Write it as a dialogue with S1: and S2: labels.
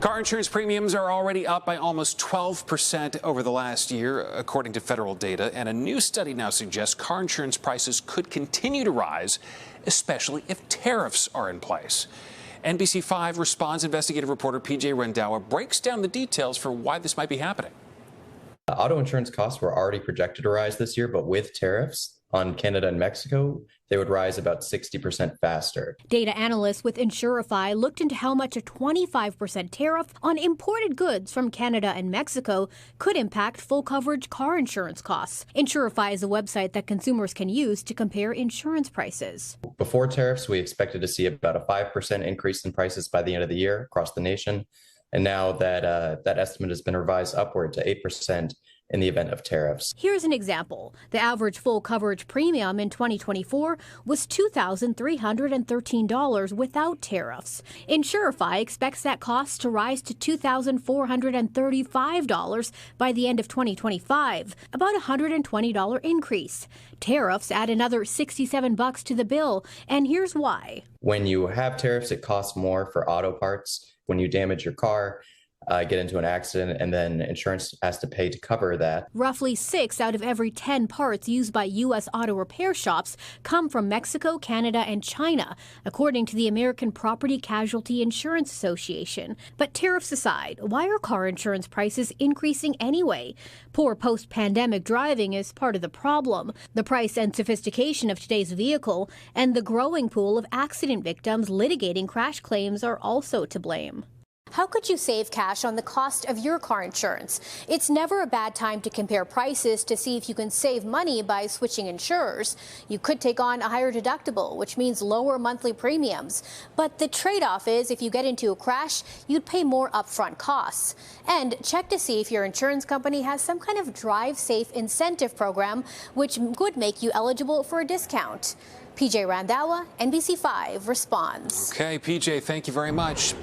S1: Car insurance premiums are already up by almost 12% over the last year, according to federal data. And a new study now suggests car insurance prices could continue to rise, especially if tariffs are in place. NBC5 Response investigative reporter PJ Randhawa breaks down the details for why this might be happening.
S2: Auto insurance costs were already projected to rise this year, but with tariffs on Canada and Mexico, they would rise about 60% faster.
S3: Data analysts with Insurify looked into how much a 25% tariff on imported goods from Canada and Mexico could impact full coverage car insurance costs. Insurify is a website that consumers can use to compare insurance prices.
S2: Before tariffs, we expected to see about a 5% increase in prices by the end of the year across the nation. And now that estimate has been revised upward to 8% in the event of tariffs.
S3: Here's an example. The average full coverage premium in 2024 was $2,313 without tariffs. Insurify expects that cost to rise to $2,435 by the end of 2025, about a $120 increase. Tariffs add another $67 to the bill, and here's why.
S2: When you have tariffs, it costs more for auto parts. When you damage your car, get into an accident, and then insurance has to pay to cover that.
S3: Roughly 6 out of every 10 parts used by U.S. auto repair shops come from Mexico, Canada, and China, according to the American Property Casualty Insurance Association. But tariffs aside, why are car insurance prices increasing anyway? Poor post-pandemic driving is part of the problem. The price and sophistication of today's vehicle and the growing pool of accident victims litigating crash claims are also to blame. How could you save cash on the cost of your car insurance? It's never a bad time to compare prices to see if you can save money by switching insurers. You could take on a higher deductible, which means lower monthly premiums. But the trade-off is if you get into a crash, you'd pay more upfront costs. And check to see if your insurance company has some kind of drive safe incentive program, which would make you eligible for a discount. PJ Randhawa, NBC5 Responds.
S1: Okay, PJ, thank you very much.